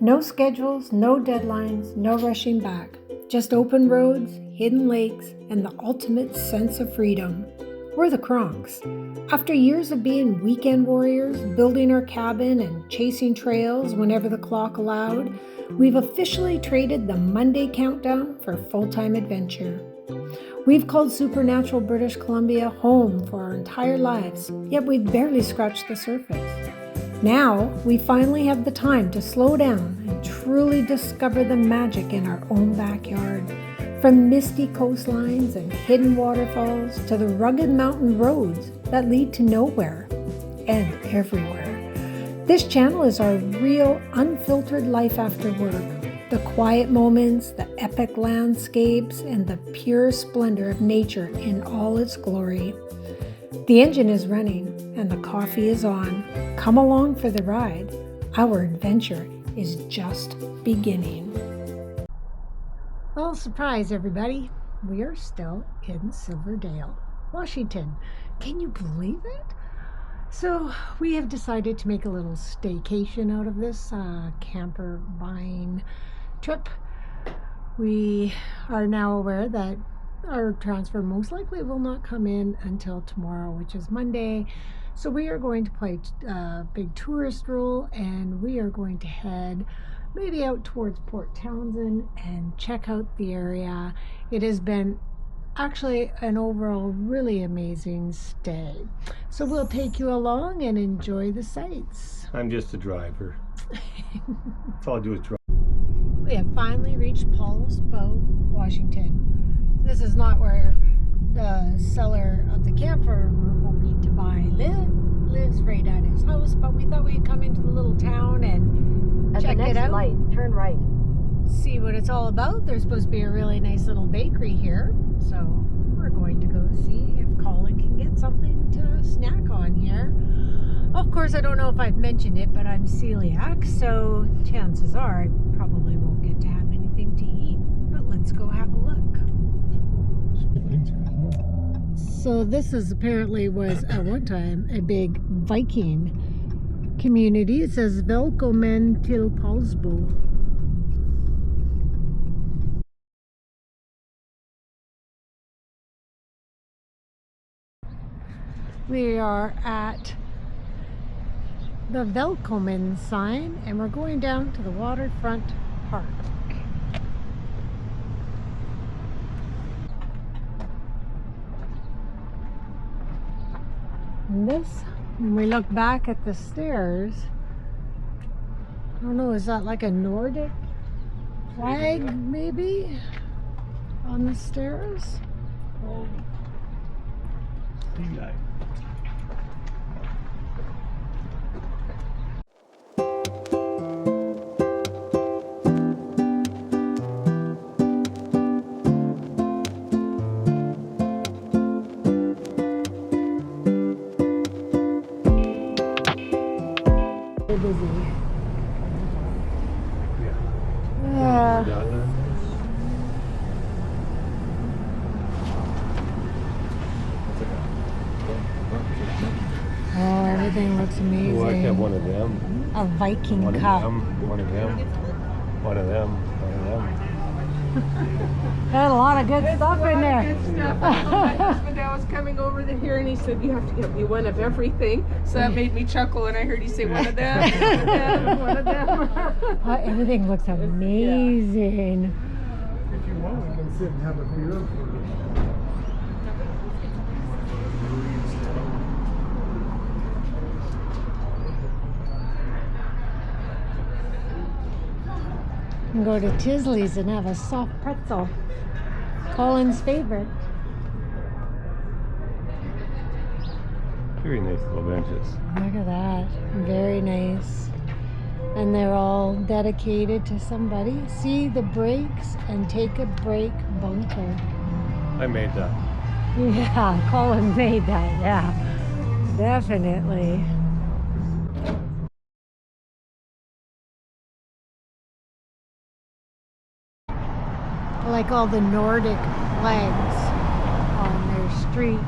No schedules, no deadlines, no rushing back. Just open roads, hidden lakes, and the ultimate sense of freedom. We're the Kronks. After years of being weekend warriors, building our cabin and chasing trails whenever the clock allowed, we've officially traded the Monday countdown for full-time adventure. We've called supernatural British Columbia home for our entire lives, yet we've barely scratched the surface. Now, we finally have the time to slow down and truly discover the magic in our own backyard. From misty coastlines and hidden waterfalls to the rugged mountain roads that lead to nowhere and everywhere. This channel is our real, unfiltered life after work. The quiet moments, the epic landscapes, and the pure splendor of nature in all its glory. The engine is running and the coffee is on. Come along for the ride. Our adventure is just beginning. Well, surprise everybody. We are still in Silverdale, Washington. Can you believe it? So we have decided to make a little staycation out of this camper buying trip. We are now aware that our transfer most likely will not come in until tomorrow, which is Monday. So we are going to play a big tourist role, and we are going to head maybe out towards Port Townsend and check out the area. It has been actually an overall really amazing stay. So we'll take you along and enjoy the sights. I'm just a driver. That's all I do is drive. We have finally reached Paul's Bow, Washington. This is not where the seller of the camper we're hoping to buy lives right at his house, but we thought we'd come into the little town and check it out. Light, turn right. See what it's all about. There's supposed to be a really nice little bakery here, so we're going to go see if Colin can get something to snack on here. Of course, I don't know if I've mentioned it, but I'm celiac, so chances are I probably won't get to have anything to eat. But let's go have a look. So this is was at one time a big Viking community. It says Velkommen til Paulsbo. We are at the Velkommen sign and we're going down to the waterfront park. And this, when we look back at the stairs, I don't know, is that like a Nordic flag maybe on the stairs? Oh. Nice. Busy. Oh, everything looks amazing. Oh, I can have one of them. A Viking One cup. of them. One of them. One of them. One of them. Got a lot of good stuff in there. Good stuff. My husband was coming over here and he said, you have to get me one of everything. So that made me chuckle and I heard you say one of them, one of them, one of them. Everything looks amazing. If you want, we can sit and have a beer for And go to Tisley's and have a soft pretzel. Colin's favorite. Very nice little benches. Look at that. Very nice. And they're all dedicated to somebody. See the brakes and take a break bunker. I made that. Yeah, Colin made that. Yeah, definitely. Like all the Nordic flags on their streets.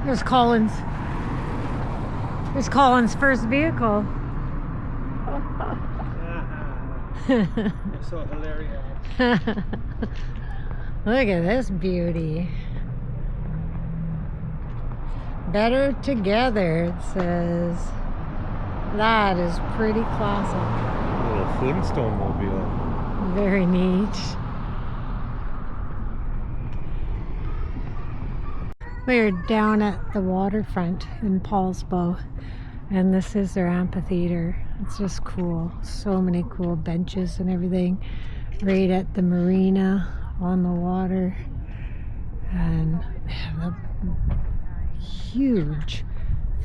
There's Colin's. There's Colin's first vehicle. You're so hilarious. Look at this beauty. Better together, it says. That is pretty classic. A little Flintstone mobile. Very neat. We're down at the waterfront in Paulsbo, and this is their amphitheater. It's just cool. So many cool benches and everything right at the marina on the water. And they have a huge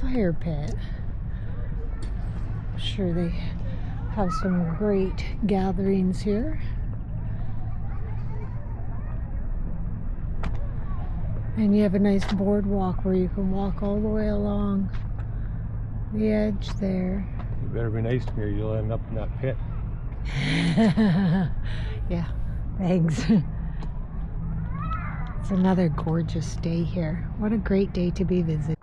fire pit. I'm sure they have some great gatherings here. And you have a nice boardwalk where you can walk all the way along the edge there. You better be nice to me or you'll end up in that pit. Yeah, thanks. It's another gorgeous day here. What a great day to be visiting.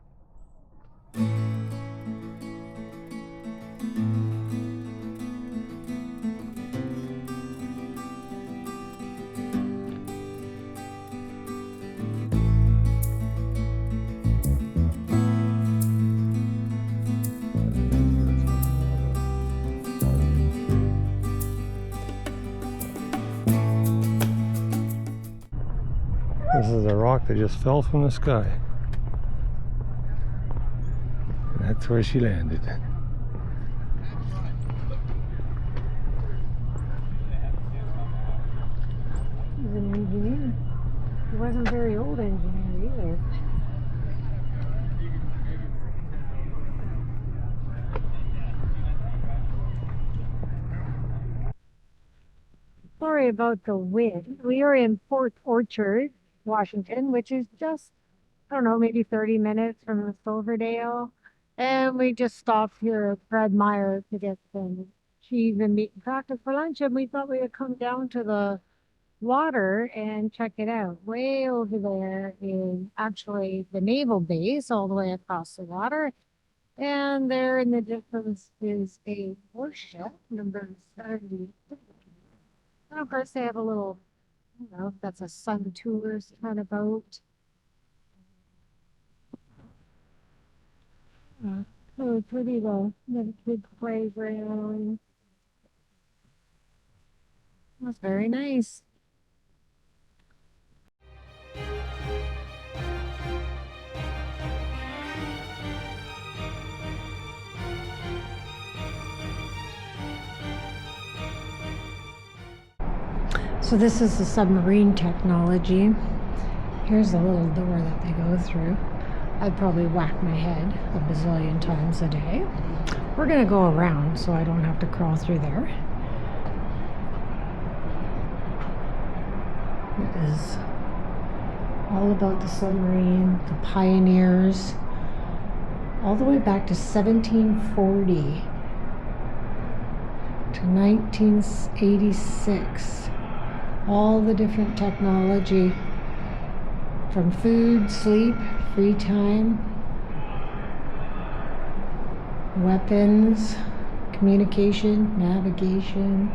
This is a rock that just fell from the sky. And that's where she landed. He's an engineer. He wasn't a very old engineer either. Sorry about the wind. We are in Port Orchard, Washington, which is just, I don't know, maybe 30 minutes from Silverdale. And we just stopped here at Fred Meyer to get some cheese and meat and crackers for lunch. And we thought we would come down to the water and check it out. Way over there is actually the naval base all the way across the water. And there in the distance is a warship, number 70. And of course they have a little, I don't know if that's a Sun Tours kind of boat. So pretty though. The kids playground. That's very nice. So this is the submarine technology. Here's a little door that they go through. I'd probably whack my head a bazillion times a day. We're gonna go around so I don't have to crawl through there. It is all about the submarine, the pioneers, all the way back to 1740 to 1986. All the different technology from food, sleep, free time, weapons, communication, navigation,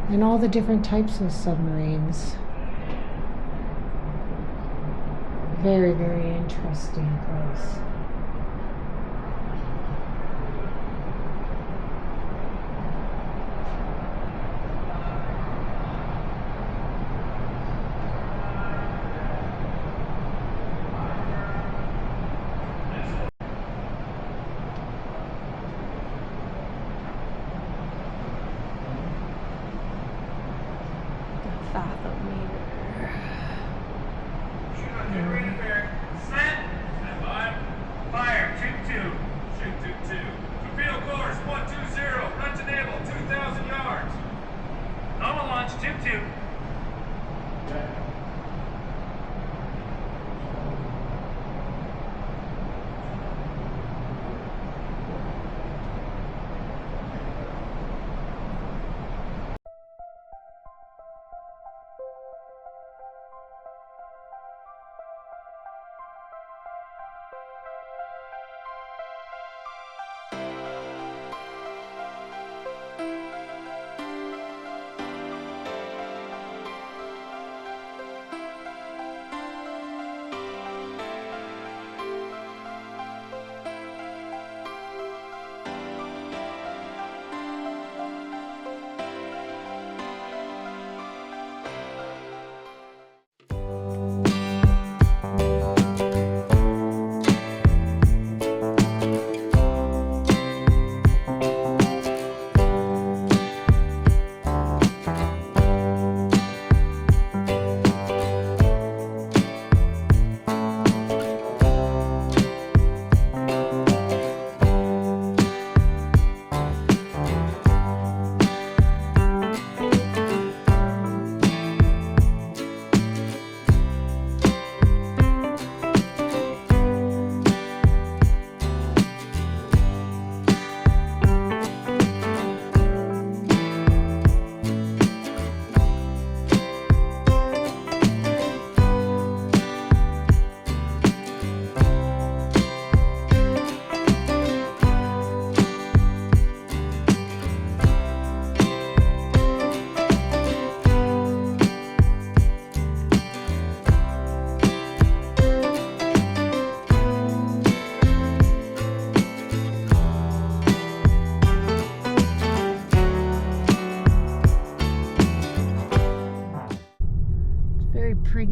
and all the different types of submarines. Very, very interesting place.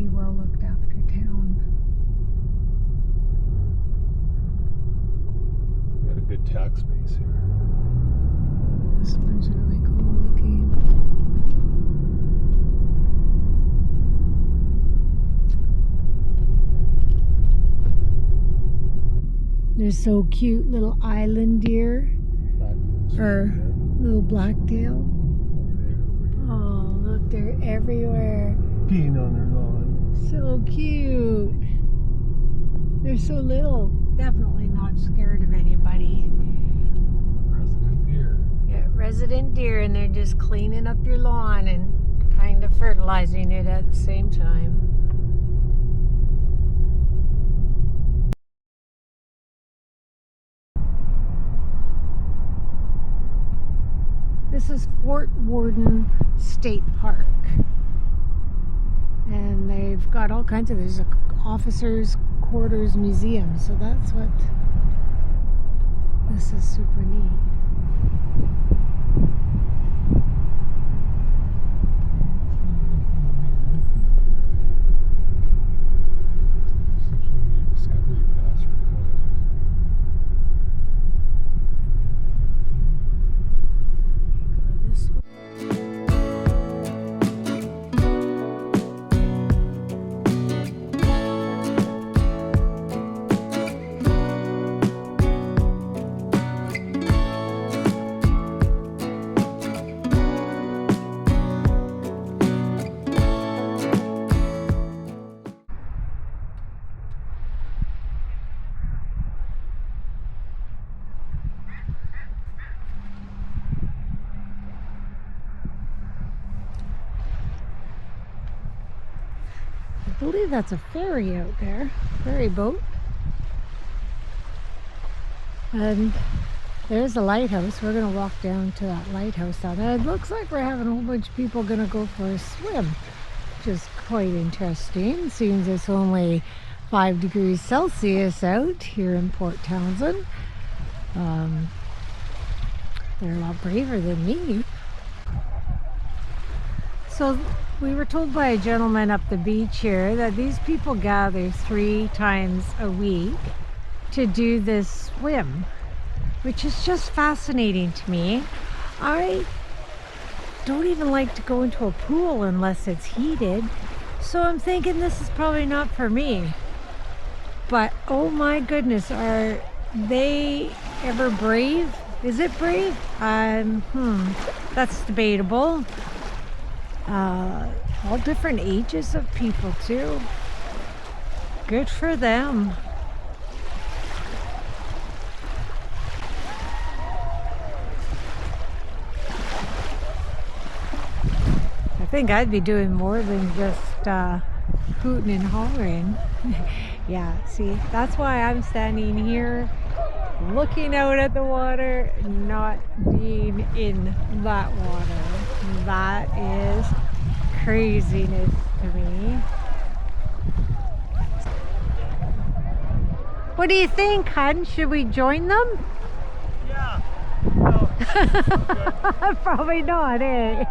pretty well looked after town. Got a good tax base here. This one's really cool looking. They're so cute, little island deer, or little blacktail. Oh, look, they're everywhere. Peeing on their lawn. So cute. They're so little. Definitely not scared of anybody. Resident deer. Yeah, resident deer, and they're just cleaning up your lawn and kind of fertilizing it at the same time. This is Fort Worden State Park. And they've got all kinds of, there's a officers' quarters museum, so that's what, this is super neat. I believe that's a ferry out there, ferry boat. And there's a lighthouse. We're gonna walk down to that lighthouse down there. It looks like we're having a whole bunch of people gonna go for a swim, which is quite interesting. Seems it's only 5 degrees Celsius out here in Port Townsend. They're a lot braver than me. So we were told by a gentleman up the beach here that these people gather 3 times a week to do this swim, which is just fascinating to me. I don't even like to go into a pool unless it's heated, so I'm thinking this is probably not for me. But oh my goodness, are they ever brave? Is it brave? That's debatable. All different ages of people too. Good for them. I think I'd be doing more than just hooting and hollering. Yeah, see, that's why I'm standing here looking out at the water, not being in that water. That is craziness to me. What do you think, hun? Should we join them? Yeah. No. Probably not, eh?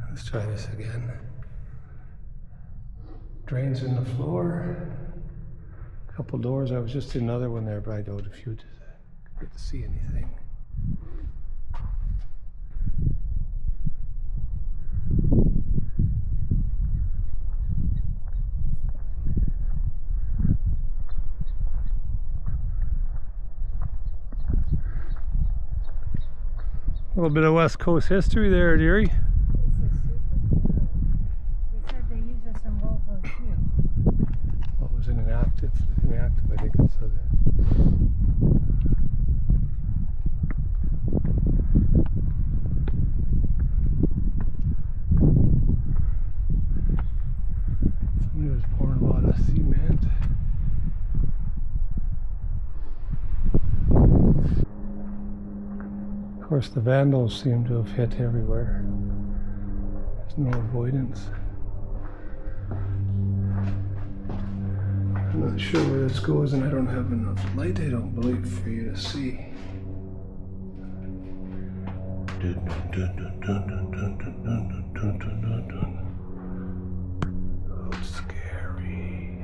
Let's try this again. Drains in the floor. A couple doors. I was just in another one there, but I doubt if you'd get to see anything. A little bit of West Coast history there, dearie. This is super cool. They said they used this in World War II. What was inactive, I think it said it. Somebody was pouring a lot of cement. Of course, the vandals seem to have hit everywhere. There's no avoidance. I'm not sure where this goes, and I don't have enough light, I don't believe, for you to see. Dun, dun, dun, dun, dun, dun, dun, dun, dun, dun, dun, dun. Oh, it's scary.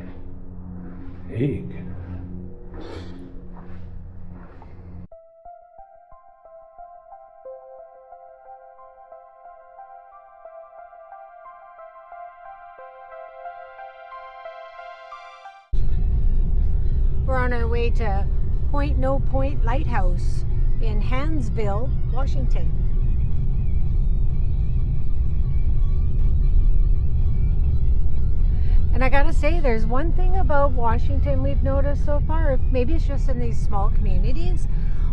Egg. We're on our way to Point No Point Lighthouse in Hansville, Washington. And I gotta say, there's one thing about Washington we've noticed so far. Maybe it's just in these small communities,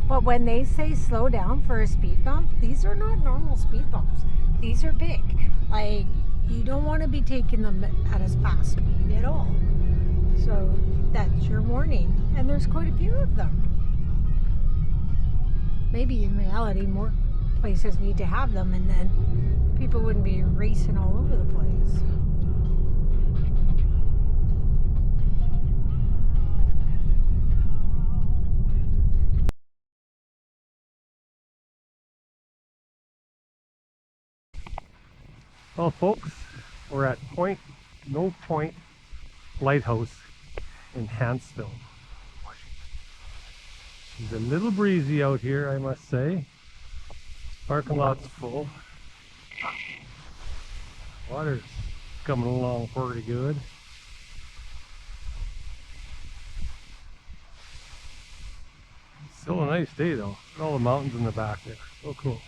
but when they say slow down for a speed bump, these are not normal speed bumps. These are big. Like, you don't want to be taking them at a fast speed at all. So that's your warning. And there's quite a few of them. Maybe in reality more places need to have them, and then people wouldn't be racing all over the place. Well, folks, we're at Point No Point Lighthouse in Hansville, Washington. It's a little breezy out here, I must say. Parking lot's full. Water's coming along pretty good. Still a nice day though. Look at all the mountains in the back there. So cool.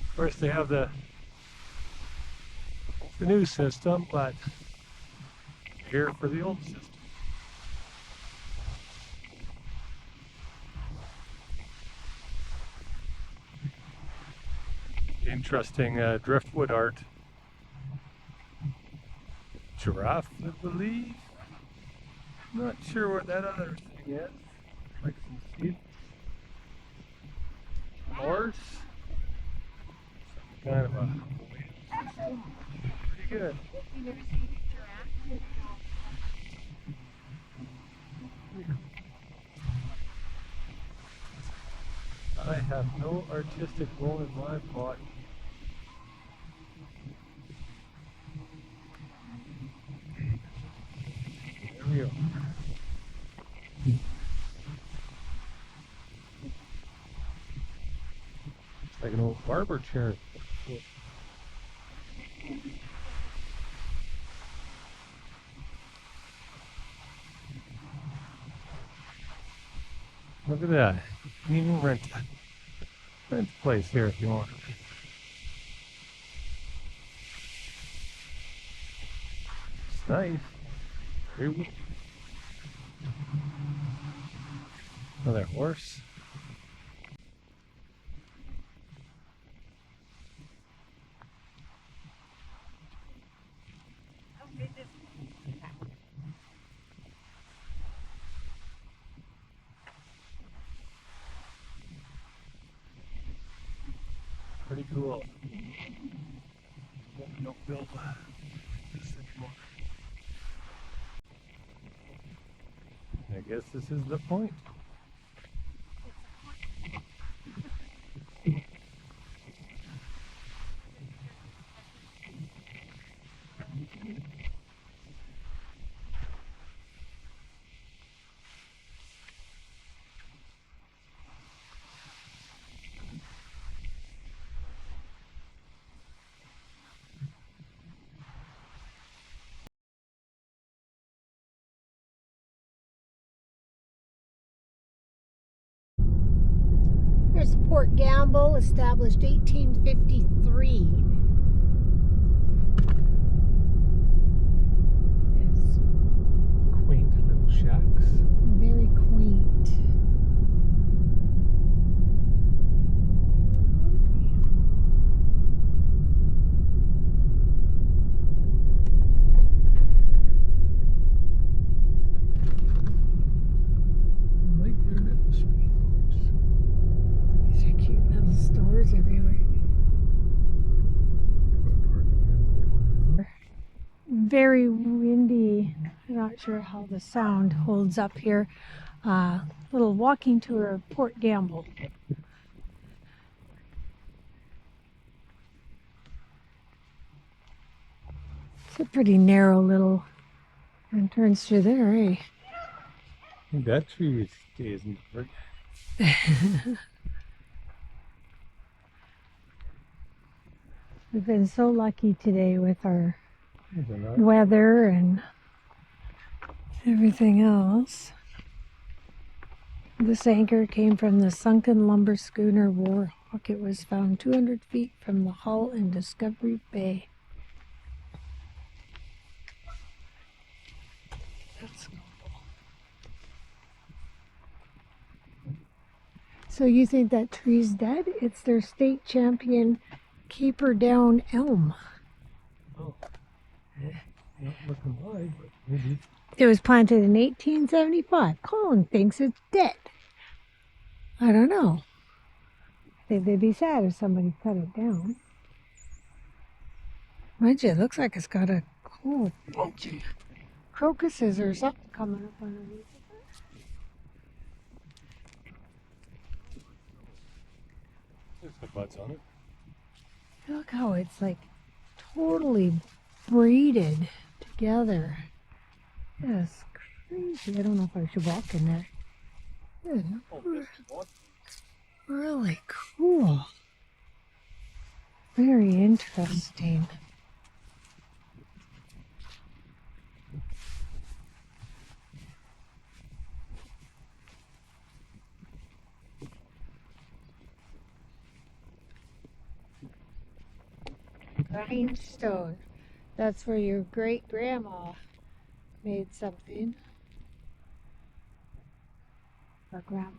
Of course, they have the new system, but here for the old system. Interesting driftwood art. Giraffe, I believe. Not sure what that other thing is. Like some seed. Horse. Kind of a pretty good. I have no artistic bone in my body. There we go. It's like an old barber chair. Look at that. You can even rent a place here if you want. It's nice. Very another horse. Pretty cool. Don't build this anymore. I guess this is the point. Here's Port Gamble, established 1853. Yes. Quaint little shacks. Very quaint. Like their little speedboats. These are cute little stores everywhere. very windy. I'm not sure how the sound holds up here. Little walking tour of Port Gamble. It's a pretty narrow little entrance through there, eh? That tree stays in the park. We've been so lucky today with our weather and everything else. This anchor came from the sunken lumber schooner Warhawk. It was found 200 feet from the hull in Discovery Bay. That's cool. So you think that tree's dead? It's their state champion Caper Down elm. Oh. Well, not looking wide, but maybe. It was planted in 1875. Colin thinks it's dead. I don't know. I think they'd be sad if somebody cut it down. Mind you, it looks like it's got a cool bunch of crocuses or something coming up underneath it. There's the buds on it. Look how it's like totally braided together. That's crazy. I don't know if I should walk in there. Really cool. Very interesting. Grindstone. That's where your great grandma made something. Or grandma.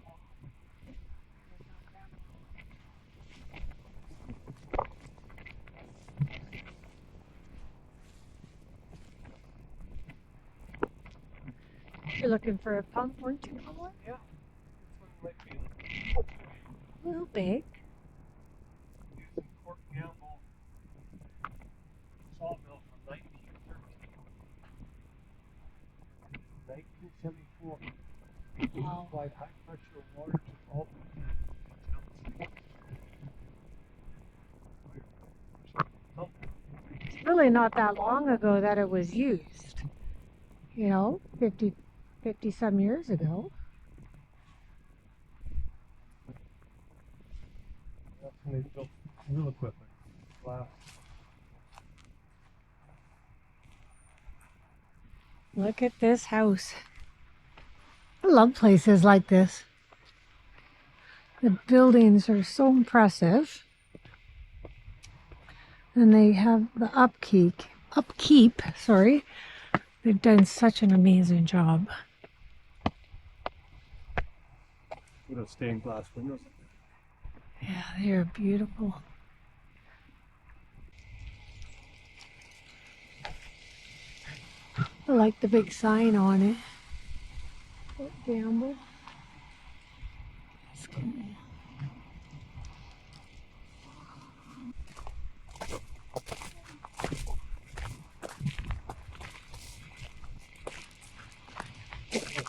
You're looking for a pump, weren't you? Yeah. This one might be A little big. using Port Gamble sawmill from 1913. 1974. Wow. Applied high pressure water to all the It's really not that long ago that it was used. You know, 50 some years ago. That's when they built real equipment. Wow. Look at this house. I love places like this. The buildings are so impressive. And they have the upkeep, sorry. They've done such an amazing job. With those stained glass windows. Yeah, they're beautiful. I like the big sign on it. Port Gamble. That's cool.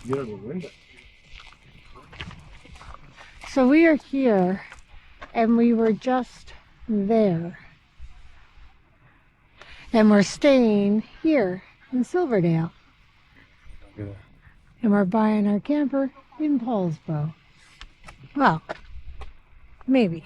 Get out of the window. So we are here, and we were just there. And we're staying here in Silverdale. Yeah. And we're buying our camper in Paulsbo. Well, maybe.